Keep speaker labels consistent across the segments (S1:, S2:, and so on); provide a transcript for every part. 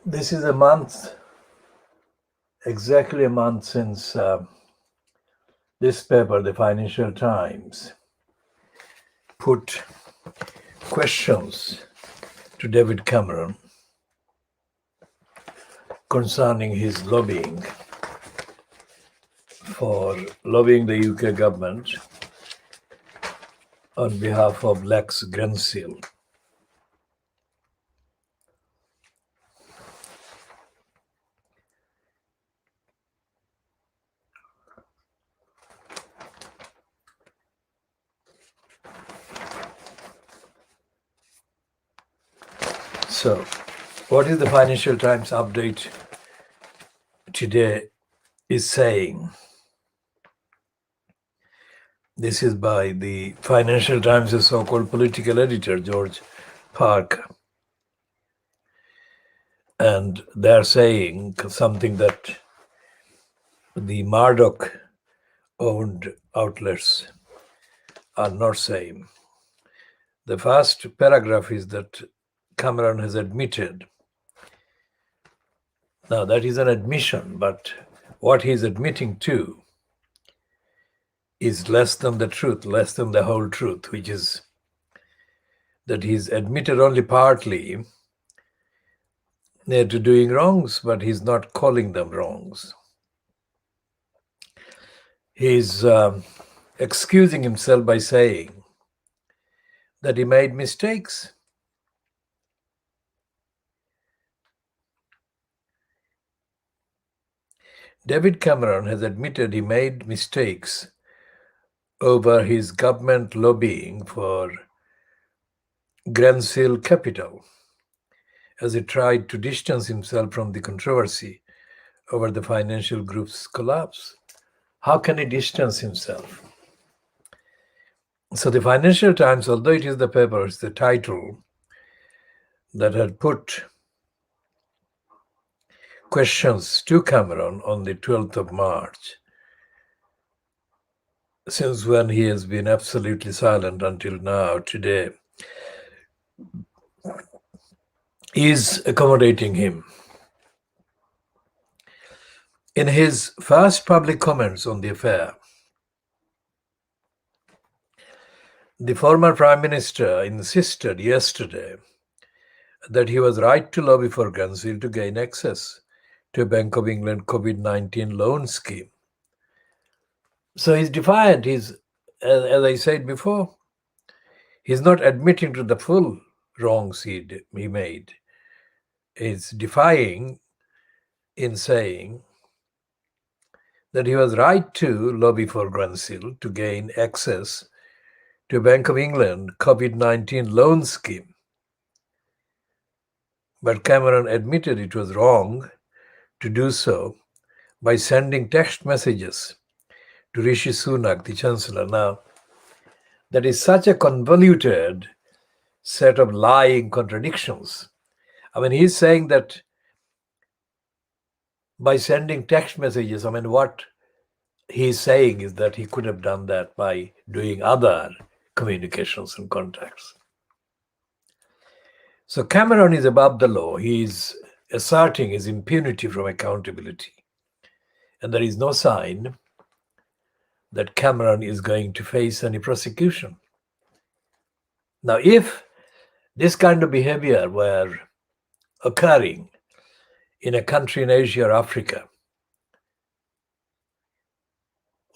S1: This is a month, exactly a month since this paper, the Financial Times, put questions to David Cameron concerning his lobbying the UK government on behalf of Lex Grensill. So, what is the Financial Times update today is saying? This is by the Financial Times' so-called political editor, George Park. And they're saying something that the Murdoch-owned outlets are not saying. The first paragraph is that Cameron has admitted. Now, that is an admission, but what he's admitting to is less than the truth, less than the whole truth, which is that he's admitted only partly to doing wrongs, but he's not calling them wrongs. He's excusing himself by saying that he made mistakes. David Cameron has admitted he made mistakes over his government lobbying for Grensill Capital, as he tried to distance himself from the controversy over the financial group's collapse. How can he distance himself? So the Financial Times, although it is the paper, it's the title that had put questions to Cameron on the 12th of March, since when he has been absolutely silent until now, today, is accommodating him. In his first public comments on the affair, the former Prime Minister insisted yesterday that he was right to lobby for Grensill to gain access to a Bank of England COVID-19 loan scheme. So he's defiant. As I said before, he's not admitting to the full wrongs he made. He's defying in saying that he was right to lobby for Grensill to gain access to a Bank of England COVID-19 loan scheme. But Cameron admitted it was wrong to do so by sending text messages to Rishi Sunak, the Chancellor. Now, that is such a convoluted set of lying contradictions. I mean, he's saying that by sending text messages, what he's saying is that he could have done that by doing other communications and contacts. So Cameron is above the law. He's asserting his impunity from accountability. And there is no sign that Cameron is going to face any prosecution. Now, if this kind of behavior were occurring in a country in Asia or Africa,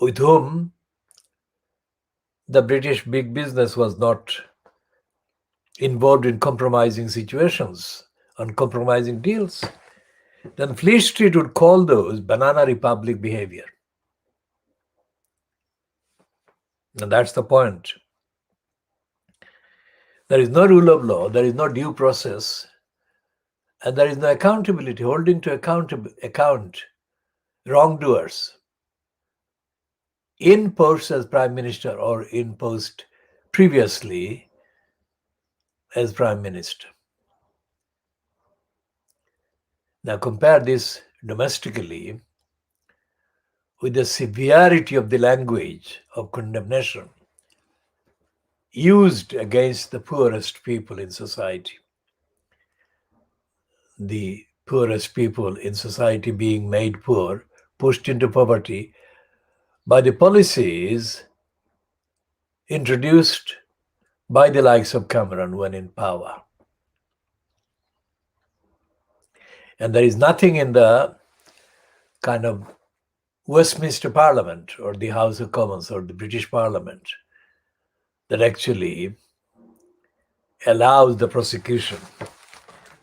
S1: with whom the British big business was not involved in compromising situations, uncompromising deals, then Fleet Street would call those Banana Republic behavior. And that's the point. There is no rule of law, there is no due process, And there is no accountability, holding to account wrongdoers in post as Prime Minister or in post previously as Prime Minister. Now compare this domestically with the severity of the language of condemnation used against the poorest people in society. The poorest people in society being made poor, pushed into poverty by the policies introduced by the likes of Cameron when in power. And there is nothing in the kind of Westminster Parliament or the House of Commons or the British Parliament that actually allows the prosecution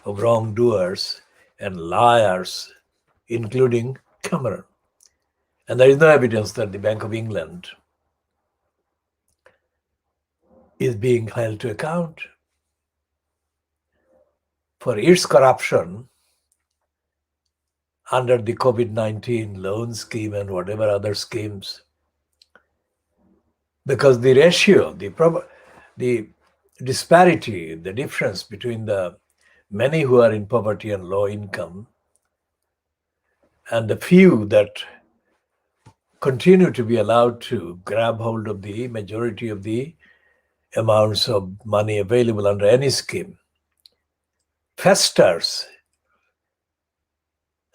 S1: of wrongdoers and liars, including Cameron. And there is no evidence that the Bank of England is being held to account for its corruption under the COVID-19 loan scheme and whatever other schemes. Because the ratio, the disparity, the difference between the many who are in poverty and low income and the few that continue to be allowed to grab hold of the majority of the amounts of money available under any scheme festers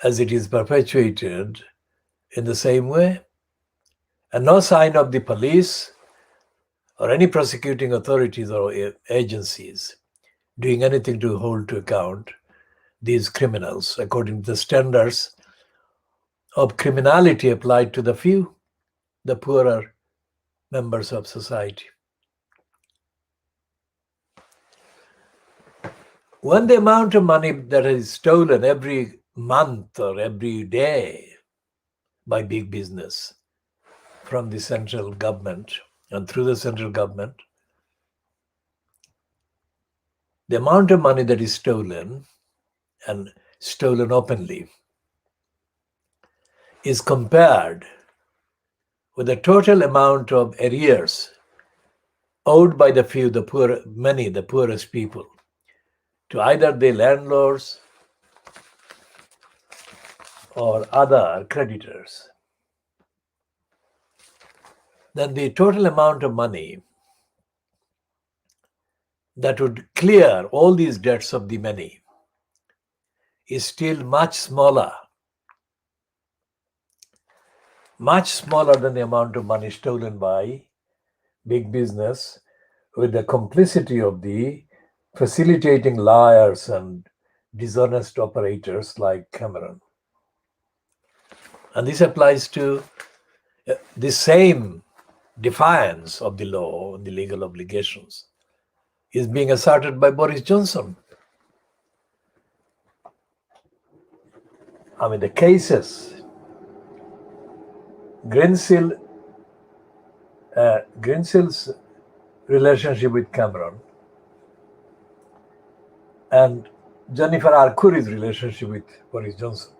S1: as it is perpetuated in the same way, and no sign of the police or any prosecuting authorities or agencies doing anything to hold to account these criminals according to the standards of criminality applied to the few, the poorer members of society. When the amount of money that is stolen every month or every day by big business from the central government and through the central government, the amount of money that is stolen and stolen openly is compared with the total amount of arrears owed by the few, the poor, many, the poorest people, to either the landlords or other creditors. Then the total amount of money that would clear all these debts of the many is still much smaller than the amount of money stolen by big business with the complicity of the facilitating liars and dishonest operators like Cameron. And this applies to the same defiance of the law and the legal obligations is being asserted by Boris Johnson. I mean, the cases, Greensill, Greensill's relationship with Cameron and Jennifer Arcuri's relationship with Boris Johnson.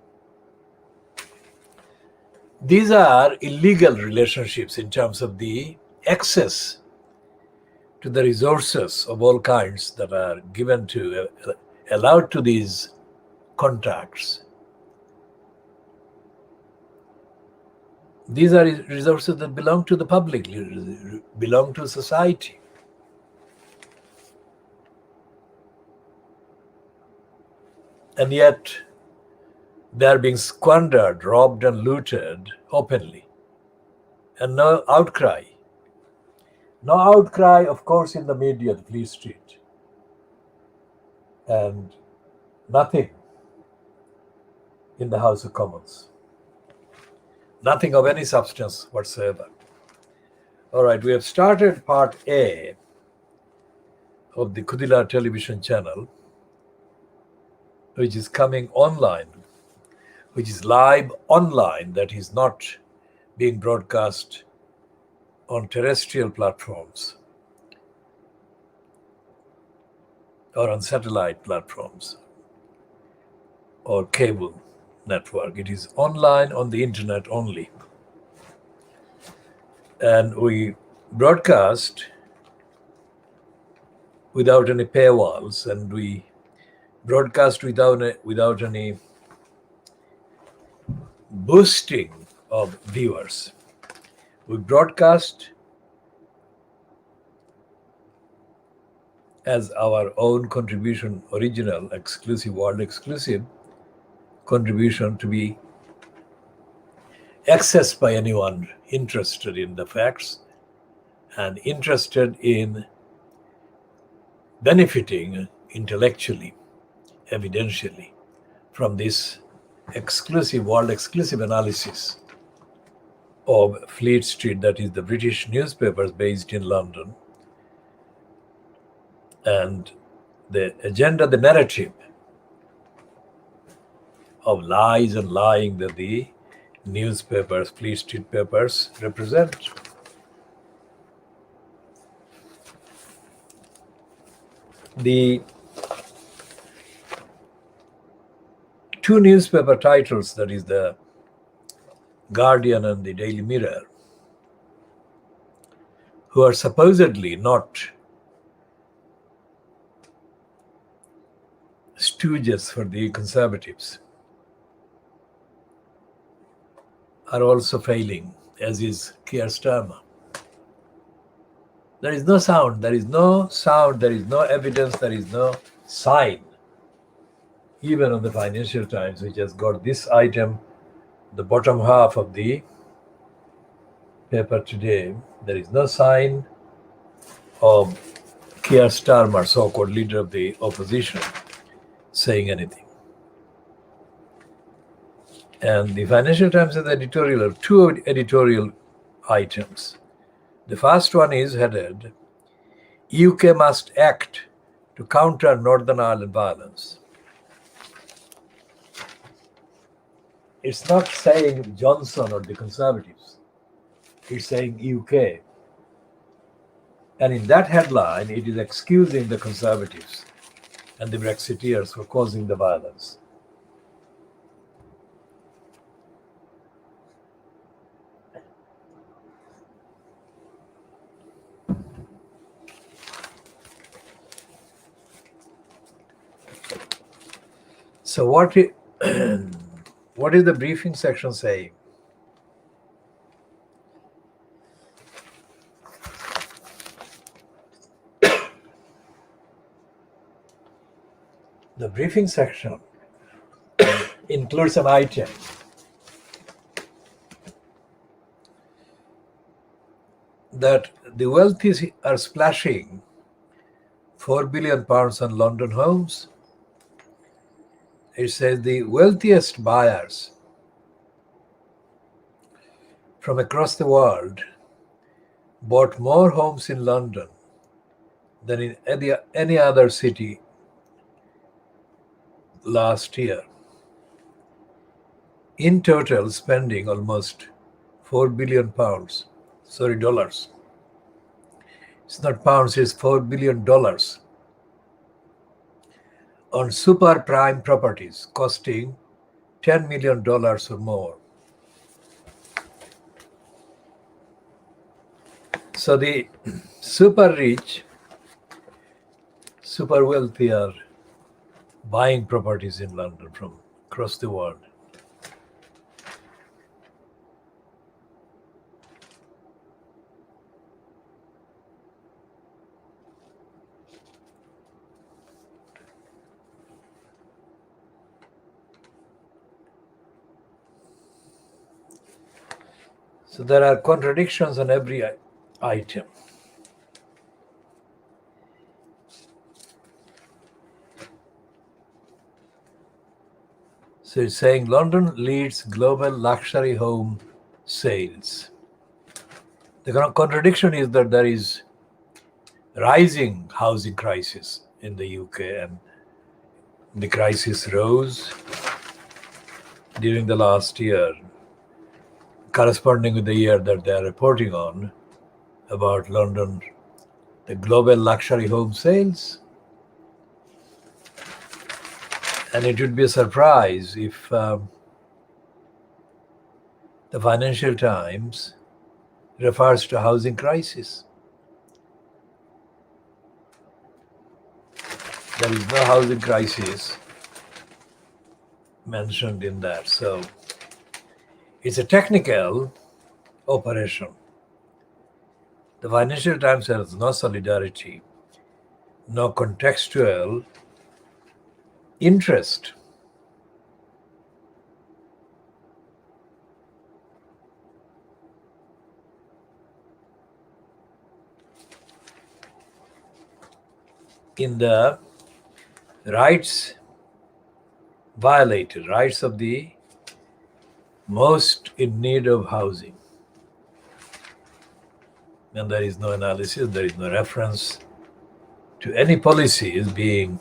S1: These are illegal relationships in terms of the access to the resources of all kinds that are given to, allowed to these contracts. These are resources that belong to the public, belong to society. And yet, they are being squandered, robbed, and looted openly. And no outcry. No outcry, of course, in the media, the Fleet Street. And nothing in the House of Commons. Nothing of any substance whatsoever. All right, we have started part A of the KhoodeelaarTV television channel, which is coming online, which is live online, that is not being broadcast on terrestrial platforms or on satellite platforms. or cable network. It is online on the internet only. And we broadcast without any paywalls, and we broadcast without any boosting of viewers. We broadcast as our own contribution, original, exclusive, world exclusive contribution to be accessed by anyone interested in the facts and interested in benefiting intellectually, evidentially from this exclusive, world exclusive analysis of Fleet Street, that is the British newspapers based in London, and the agenda, the narrative of lies and lying that the newspapers, Fleet Street papers, represent. The two newspaper titles, that is the Guardian and the Daily Mirror, who are supposedly not stooges for the Conservatives, are also failing, as is Keir Starmer. There is no sound, there is no evidence, there is no sign. Even on the Financial Times, which has got this item, the bottom half of the paper today, there is no sign of Keir Starmer, so-called leader of the opposition, saying anything. And the Financial Times has editorial, or two editorial items. The first one is headed, UK must act to counter Northern Ireland violence. It's not saying Johnson or the Conservatives. It's saying UK. And in that headline, it is excusing the Conservatives and the Brexiteers for causing the violence. So what is the briefing section saying? The briefing section includes an item that the wealthy are splashing £4 billion on London homes. It says the wealthiest buyers from across the world bought more homes in London than in any other city last year. In total, spending almost £4 billion. Sorry, dollars. It's not pounds, it's $4 billion on super prime properties costing $10 million or more. So the super rich, super wealthy are buying properties in London from across the world. So there are contradictions on every item. So it's saying London leads global luxury home sales. The contradiction is that there is rising housing crisis in the UK, and the crisis rose during the last year, corresponding with the year that they are reporting on about London, the global luxury home sales. And it would be a surprise if the Financial Times refers to housing crisis. There is no housing crisis mentioned in that. So it's a technical operation. The Financial Times has no solidarity, no contextual interest. In the rights violated, rights of the most in need of housing. And there is no analysis, there is no reference to any policies being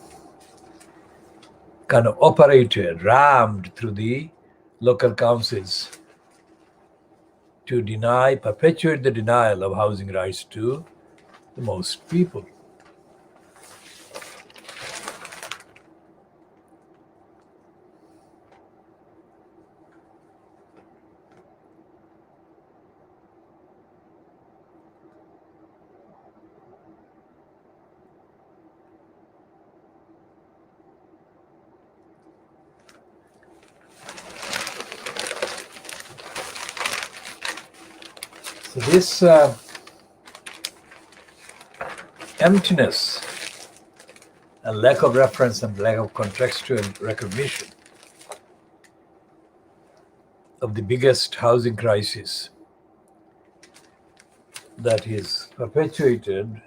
S1: kind of operated, rammed through the local councils to deny, perpetuate the denial of housing rights to the most people. So this emptiness and lack of reference and lack of contextual recognition of the biggest housing crisis that is perpetuated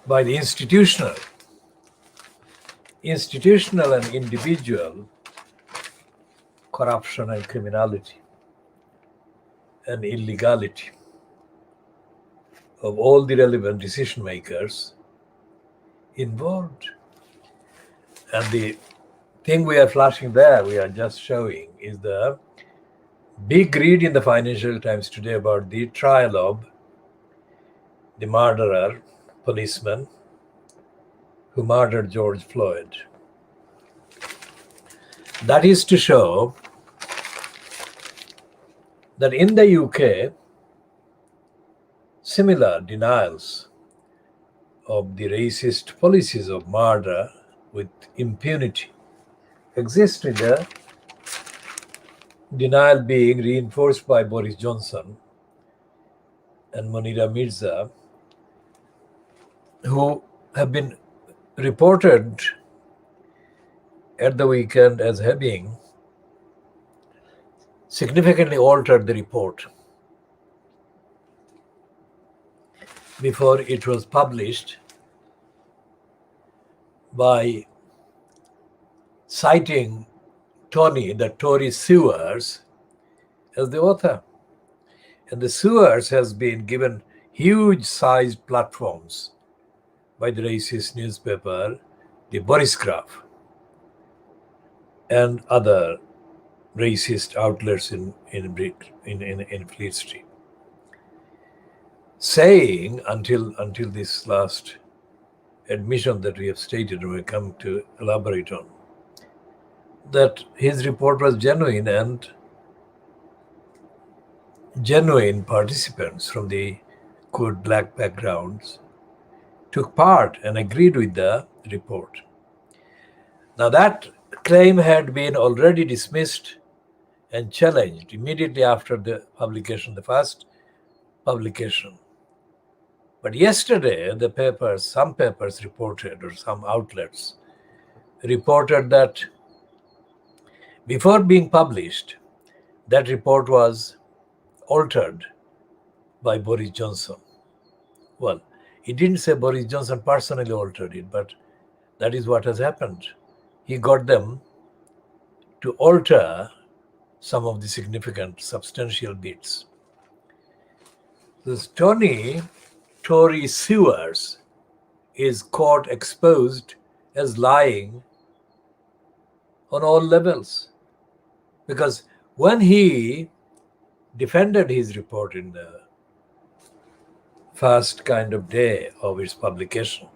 S1: by the institutional and individual corruption and criminality and illegality of all the relevant decision makers involved. And the thing we are flashing there, we are just showing, is the big read in the Financial Times today about the trial of the murderer, policeman, who murdered George Floyd. That is to show that in the UK, similar denials of the racist policies of murder with impunity exist, in the denial being reinforced by Boris Johnson and Munira Mirza, who have been reported at the weekend as having significantly altered the report before it was published by citing Tony, the Tory Sewers, as the author. And the Sewers has been given huge-sized platforms by the racist newspaper, the Boris Graph, and other racist outlets in Fleet Street, saying until this last admission that we have stated, and we come to elaborate on, that his report was genuine, and genuine participants from the good black backgrounds took part and agreed with the report. Now that claim had been already dismissed and challenged immediately after the publication, the first publication. But yesterday, some papers reported, or some outlets reported, that before being published, that report was altered by Boris Johnson. Well, he didn't say Boris Johnson personally altered it, but that is what has happened. He got them to alter some of the significant, substantial bits. This Tory Sewers is caught exposed as lying on all levels. Because when he defended his report in the first kind of day of its publication.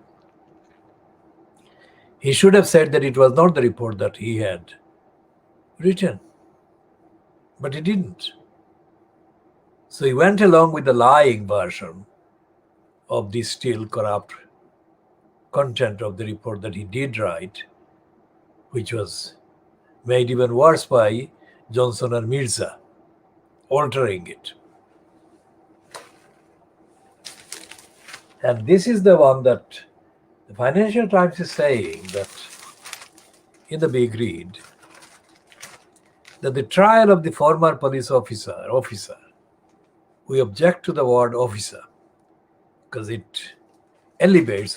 S1: He should have said that it was not the report that he had written, but he didn't. So he went along with the lying version of the still corrupt content of the report that he did write, which was made even worse by Johnson and Mirza, altering it. And this is the one that the Financial Times is saying that in the big read, that the trial of the former police officer, we object to the word officer because it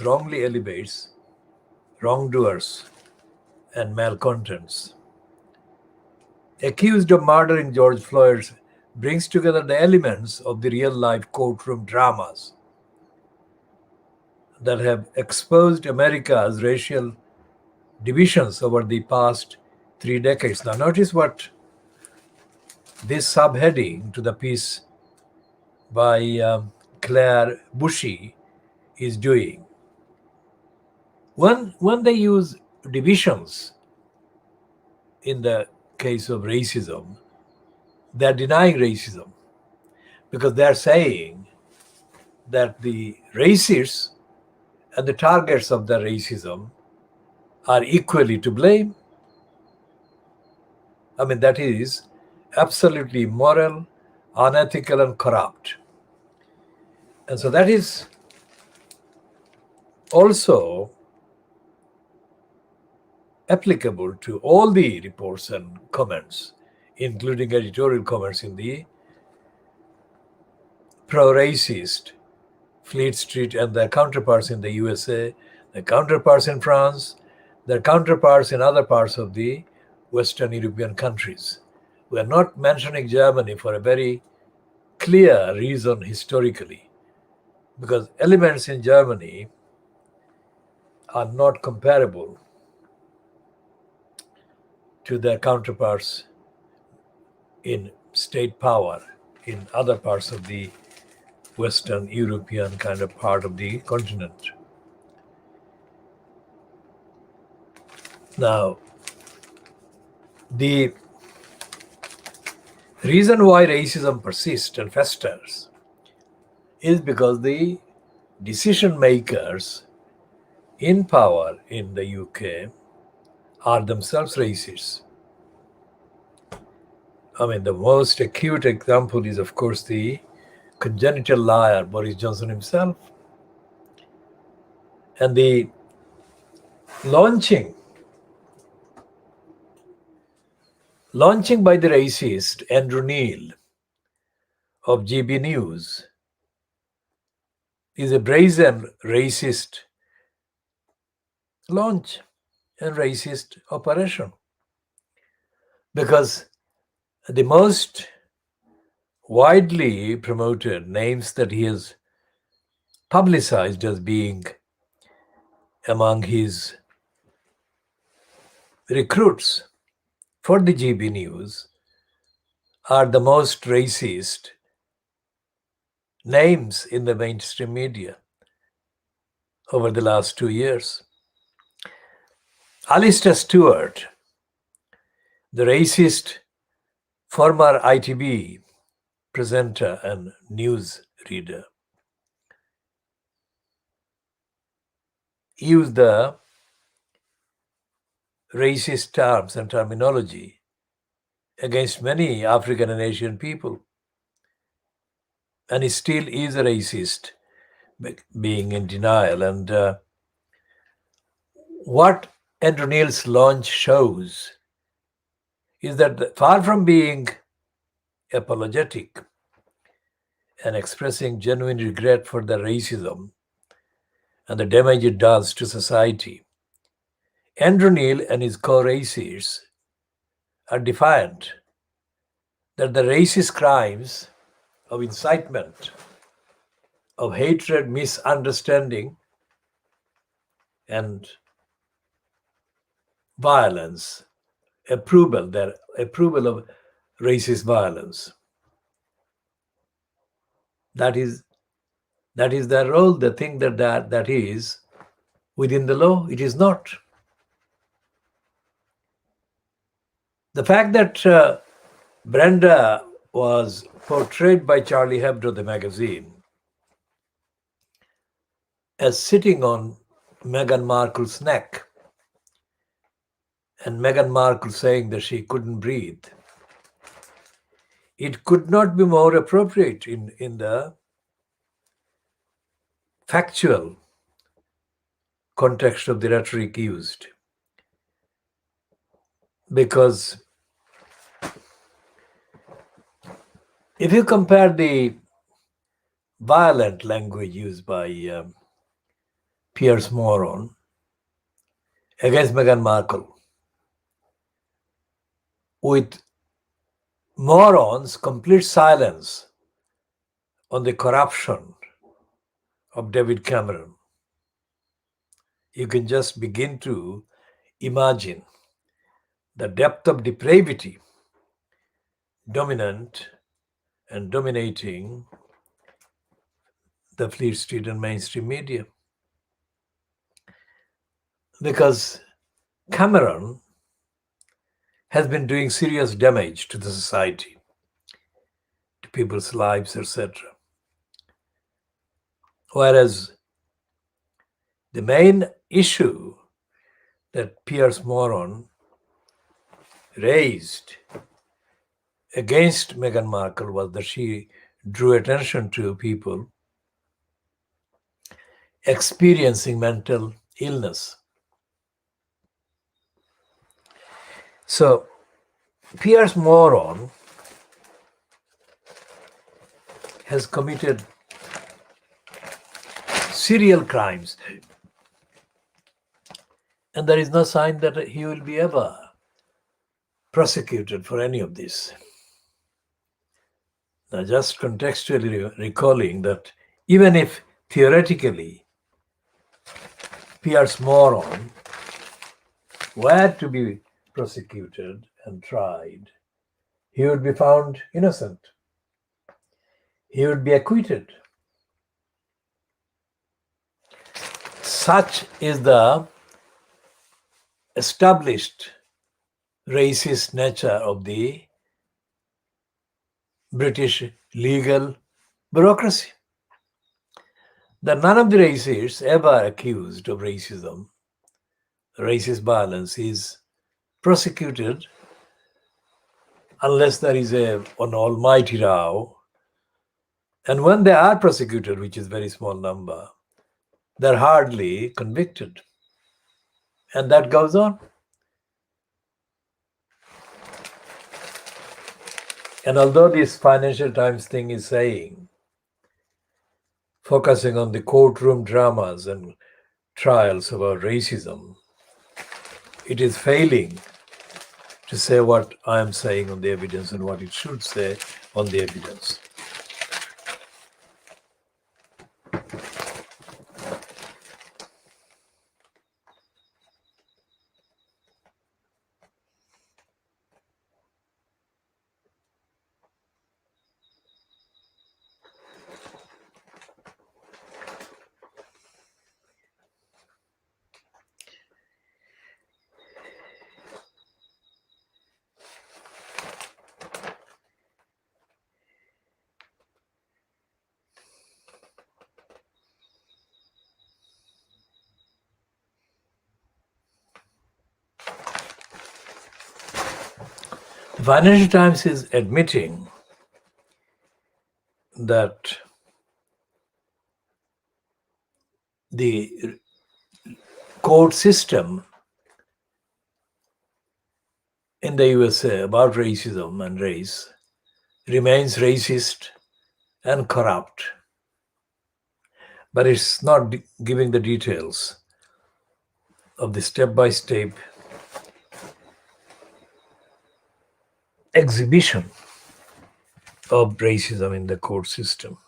S1: wrongly elevates wrongdoers and malcontents. Accused of murdering George Floyd brings together the elements of the real-life courtroom dramas that have exposed America's racial divisions over the past 3 decades. Now notice what this subheading to the piece by Claire Bushy is doing. When they use divisions in the case of racism, they're denying racism because they're saying that the racists and the targets of the racism are equally to blame. I mean, that is absolutely immoral, unethical, and corrupt. And so that is also applicable to all the reports and comments, including editorial comments in the pro-racist Fleet Street and their counterparts in the USA, their counterparts in France, their counterparts in other parts of the Western European countries. We are not mentioning Germany for a very clear reason historically, because elements in Germany are not comparable to their counterparts in state power in other parts of the Western European kind of part of the continent. Now, the reason why racism persists and festers is because the decision makers in power in the UK are themselves racists. I mean, the most acute example is, of course, the congenital liar, Boris Johnson himself. And the launching by the racist Andrew Neil of GB News is a brazen racist launch and racist operation. Because the most widely promoted names that he has publicized as being among his recruits for the GB News are the most racist names in the mainstream media over the last 2 years. Alistair Stewart, the racist former ITV presenter and news reader, used the racist terms and terminology against many African and Asian people. And he still is a racist, being in denial. And what Andrew Neil's launch shows is that far from being apologetic and expressing genuine regret for the racism and the damage it does to society, Andrew Neil and his co-racists are defiant that the racist crimes of incitement, of hatred, misunderstanding, and violence, their approval of racist violence, That is their role. They think that is within the law. It is not. The fact that Brenda was portrayed by Charlie Hebdo, the magazine, as sitting on Meghan Markle's neck, and Meghan Markle saying that she couldn't breathe, it could not be more appropriate in the factual context of the rhetoric used. Because if you compare the violent language used by Piers Morgan against Meghan Markle with Morgan's complete silence on the corruption of David Cameron, you can just begin to imagine the depth of depravity dominant and dominating the Fleet Street and mainstream media. Because Cameron has been doing serious damage to the society, to people's lives, etc. Whereas the main issue that Piers Morgan raised against Meghan Markle was that she drew attention to people experiencing mental illness. So Piers Morgan has committed serial crimes, and there is no sign that he will be ever prosecuted for any of this. Now, just contextually recalling that even if theoretically Piers Morgan were to be prosecuted and tried, he would be found innocent. He would be acquitted. Such is the established racist nature of the British legal bureaucracy, that none of the racists ever accused of racism, racist violence, is prosecuted unless there is an almighty row. And when they are prosecuted, which is a very small number, they're hardly convicted. And that goes on. And although this Financial Times thing is saying, focusing on the courtroom dramas and trials about racism, it is failing to say what I am saying on the evidence and what it should say on the evidence. The Financial Times is admitting that the court system in the USA about racism and race remains racist and corrupt, but it's not giving the details of the step-by-step exhibition of racism in the court system.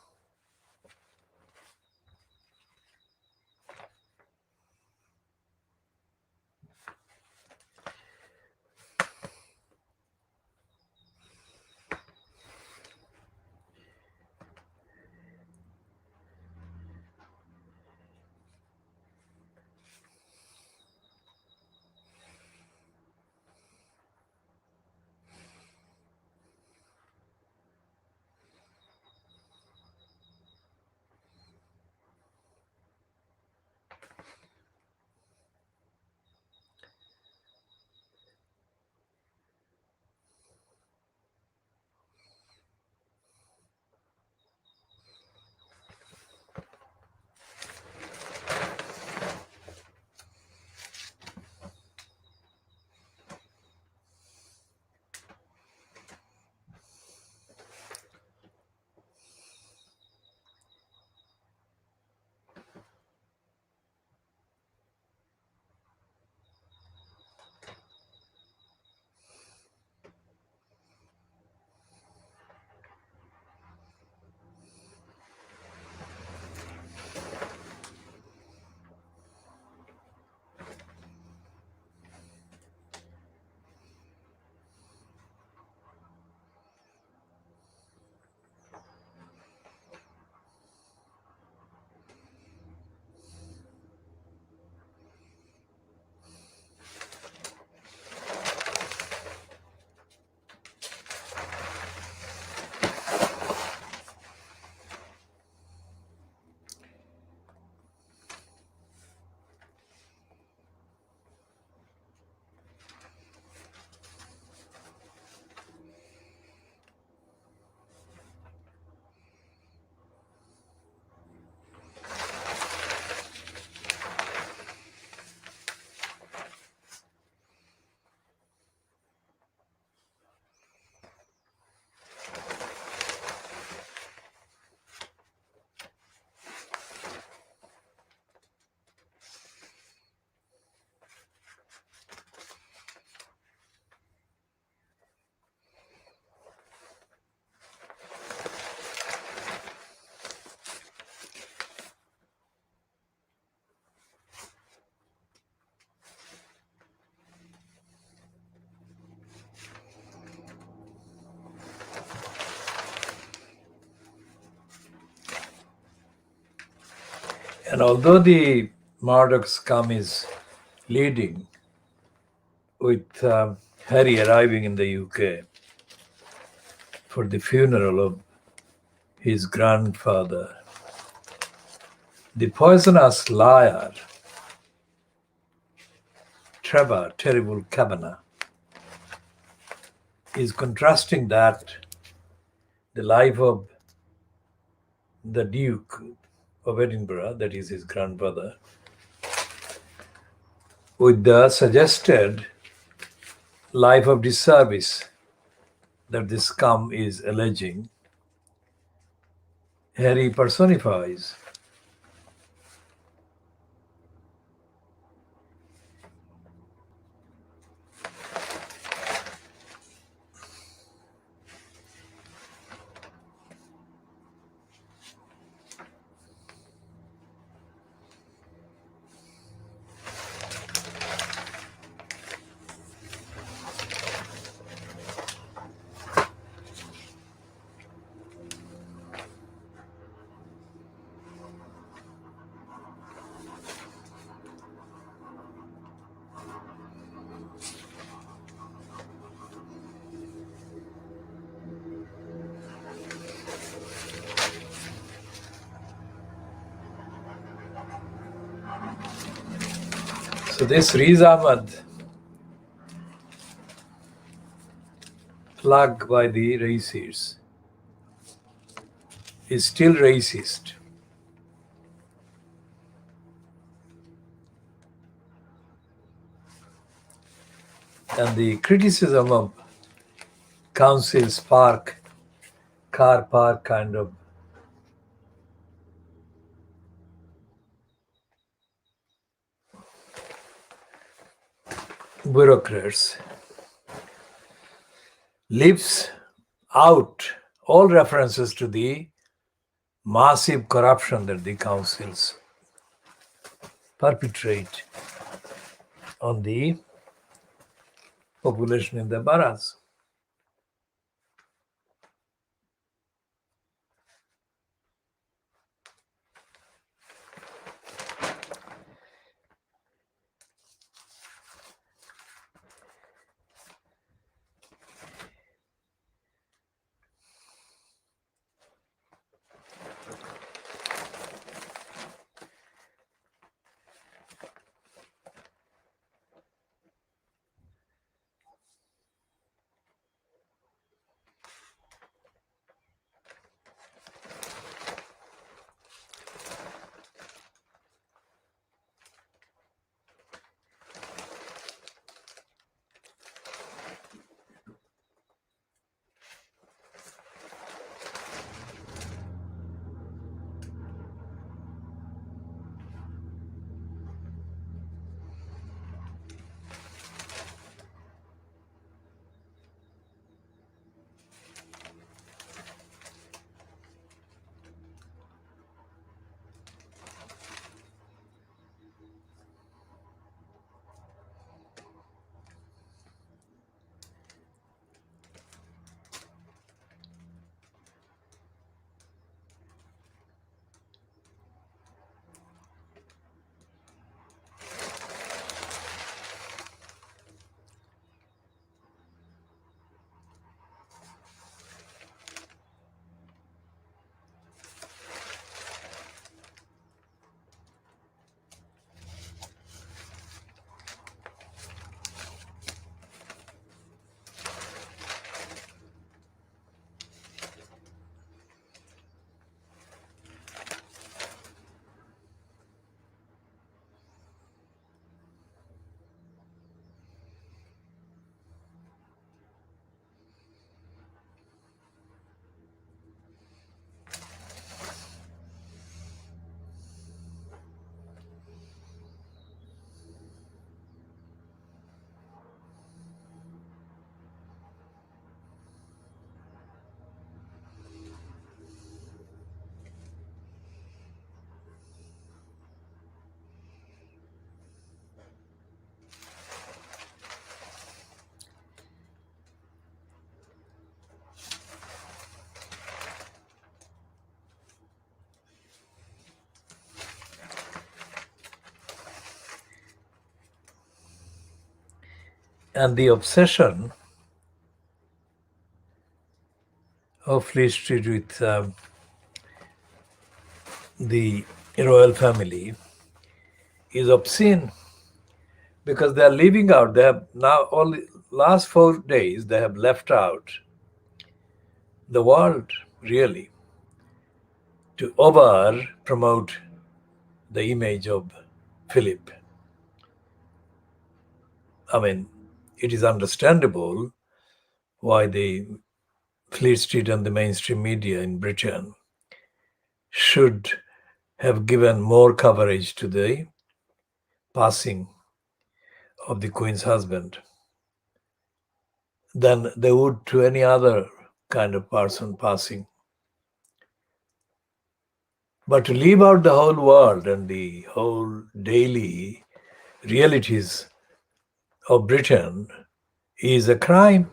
S1: And although the Murdoch scum is leading with Harry arriving in the UK for the funeral of his grandfather, the poisonous liar, Trevor Terrible Kavanagh, is contrasting the life of the Duke of Edinburgh, that is his grandfather, with the suggested life of disservice that the scum is alleging Harry personifies. So this Riz Ahmed flag by the racists is still racist. And the criticism of council's car park kind of bureaucrats leaves out all references to the massive corruption that the councils perpetrate on the population in the boroughs. And the obsession of Fleet Street with the royal family is obscene, because they are leaving out. They have now, all the last 4 days, they have left out the world, really, to over promote the image of Philip. I mean, it is understandable why the Fleet Street and the mainstream media in Britain should have given more coverage to the passing of the Queen's husband than they would to any other kind of person passing. But to leave out the whole world and the whole daily realities of Britain is a crime.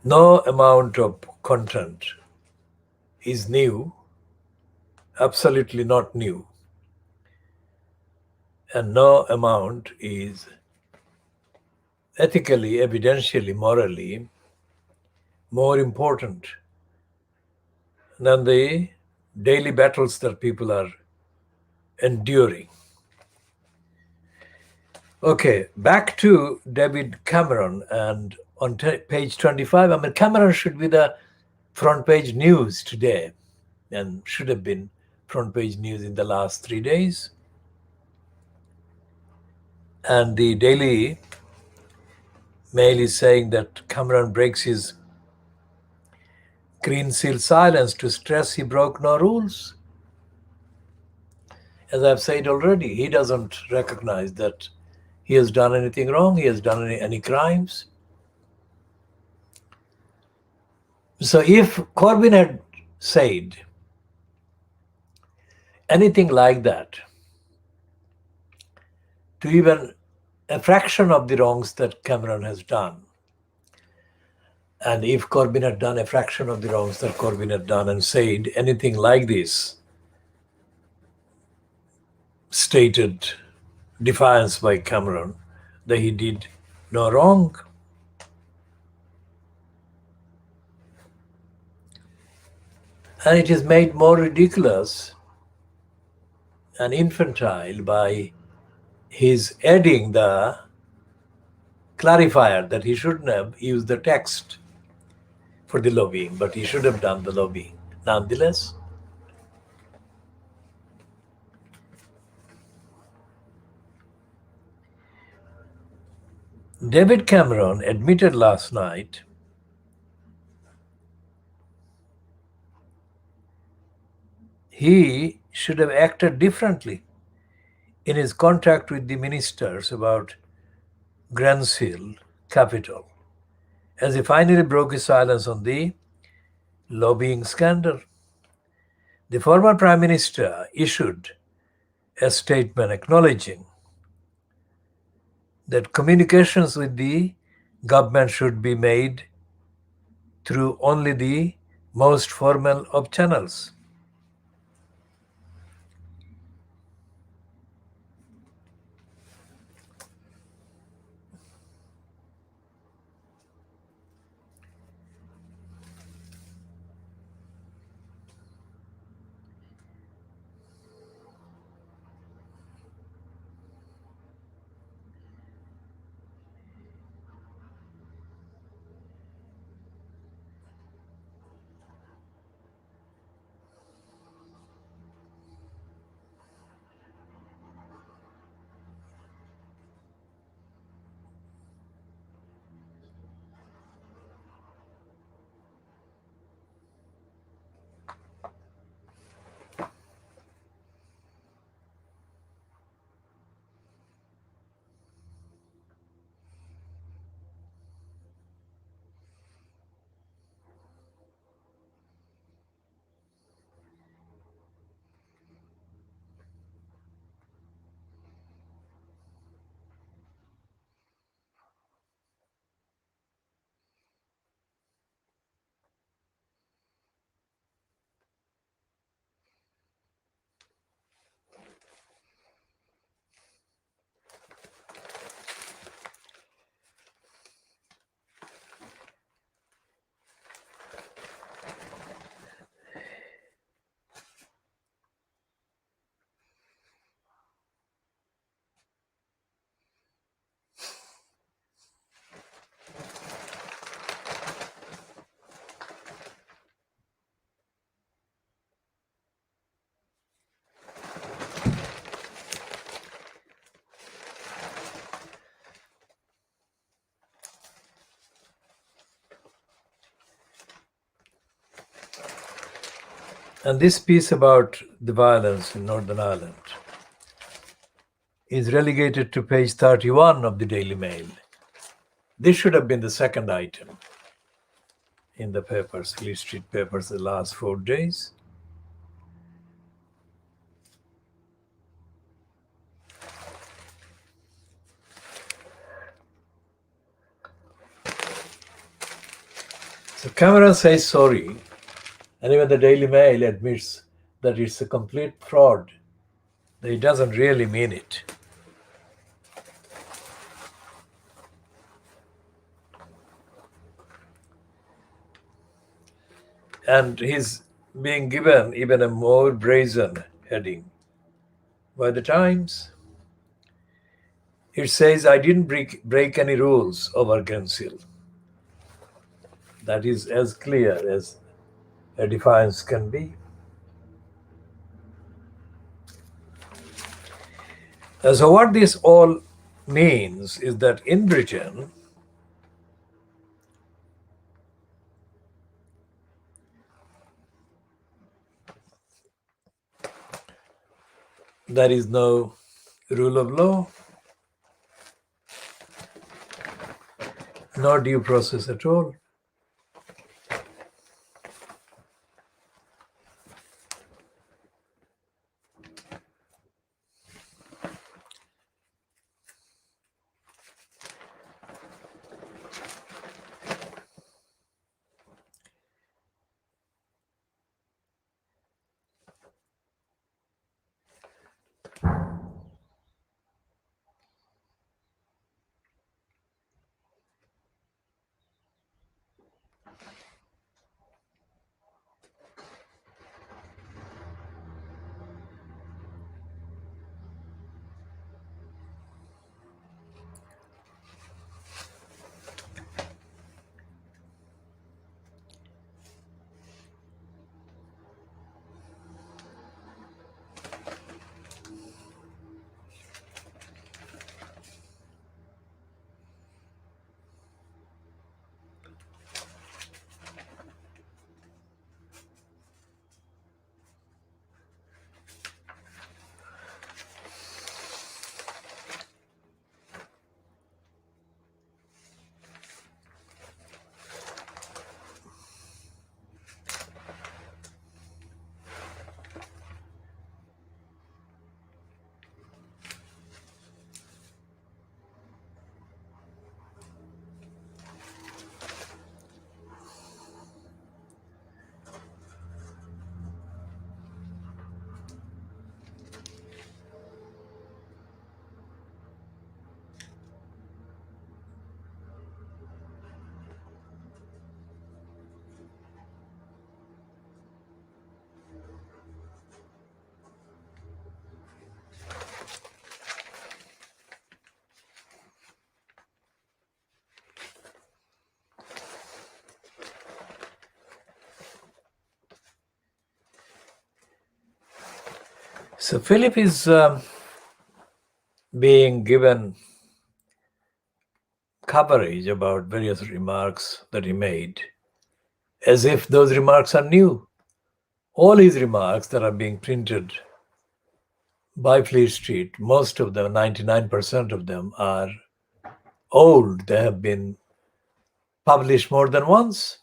S1: No amount of content is new, absolutely not new, and no amount is ethically, evidentially, morally more important than the daily battles that people are enduring. Okay, back to David Cameron, and on page 25, I mean, Cameron should be the front page news today, and should have been front page news in the last 3 days. And the Daily Mail is saying that Cameron breaks his green seal silence to stress he broke no rules. As I've said already, he doesn't recognize that he has done anything wrong, he has done any crimes. So if Corbyn had said anything like that, to even a fraction of the wrongs that Cameron has done, and if Corbyn had done a fraction of the wrongs that Corbyn had done and said anything like this, stated defiance by Cameron that he did no wrong. And it is made more ridiculous and infantile by his adding the clarifier that he shouldn't have used the text for the lobbying, but he should have done the lobbying nonetheless. David Cameron admitted last night he should have acted differently in his contact with the ministers about Granville Capital, as he finally broke his silence on the lobbying scandal. The former Prime Minister issued a statement acknowledging that communications with the government should be made through only the most formal of channels. And this piece about the violence in Northern Ireland is relegated to page 31 of the Daily Mail. This should have been the second item in the papers, Lee Street papers, the last 4 days. So Cameron says sorry, and even the Daily Mail admits that it's a complete fraud, that he doesn't really mean it. And he's being given even a more brazen heading by the Times. It says, I didn't break any rules over Grenfell. That is as clear as a defiance can be. So what this all means is that in Britain, there is no rule of law, no due process at all. So Philip is being given coverage about various remarks that he made, as if those remarks are new. All his remarks that are being printed by Fleet Street, most of them, 99% of them, are old. They have been published more than once.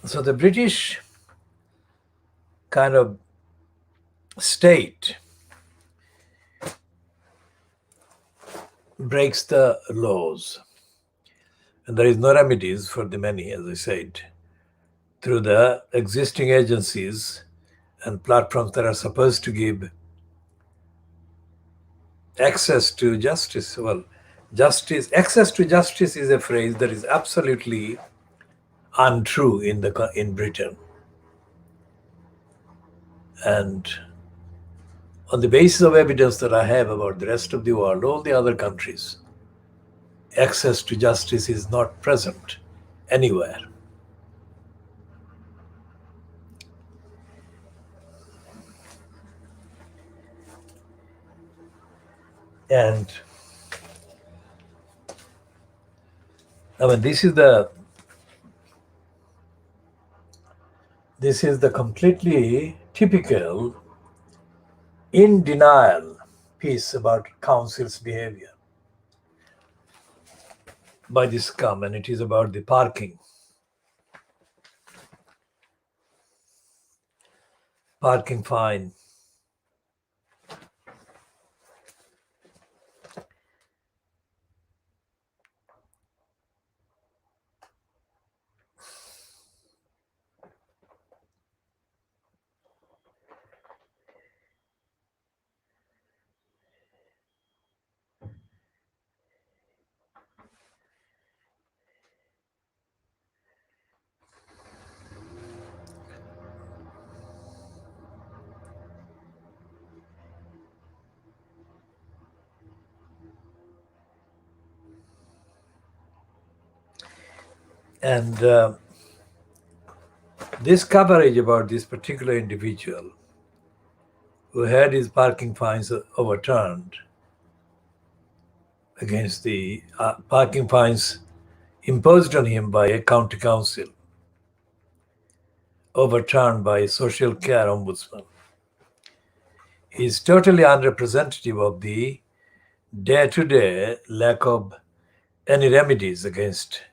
S1: So the British kind of state breaks the laws, and there is no remedies for the many, as I said, through the existing agencies and platforms that are supposed to give access to justice. Well, access to justice is a phrase that is absolutely untrue in Britain. And On the basis of evidence that I have about the rest of the world, all the other countries, access to justice is not present anywhere. And I mean, this is the completely typical in denial piece about council's behavior by this scum, and it is about the parking fine. And this coverage about this particular individual who had his parking fines overturned against the parking fines imposed on him by a county council, overturned by a social care ombudsman, is totally unrepresentative of the day-to-day lack of any remedies against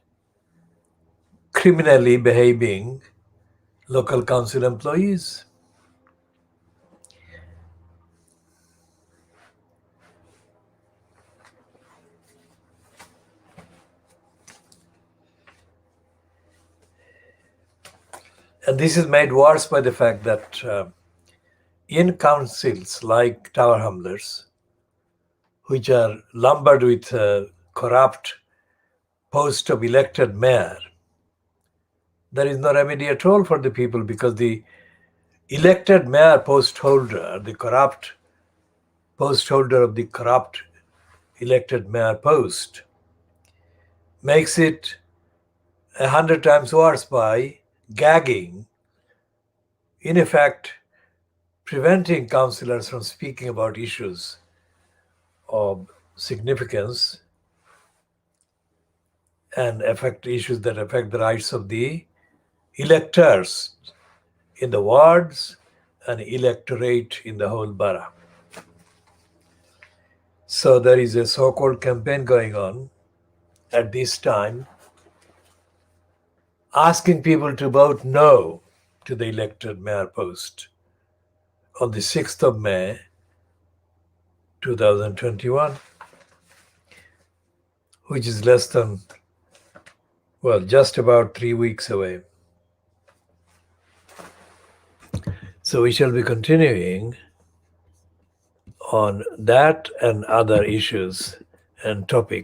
S1: criminally behaving local council employees. And this is made worse by the fact that in councils like Tower Hamlets, which are lumbered with corrupt post of elected mayor, there is no remedy at all for the people, because the elected mayor post holder, the corrupt post holder of the corrupt elected mayor post, makes it 100 times worse by gagging, in effect preventing councillors from speaking about issues of significance and issues that affect the rights of the electors in the wards and electorate in the whole borough. So there is a so-called campaign going on at this time, asking people to vote no to the elected mayor post on the 6th of May, 2021, which is less than, well, just about 3 weeks away. So we shall be continuing on that and other issues and topics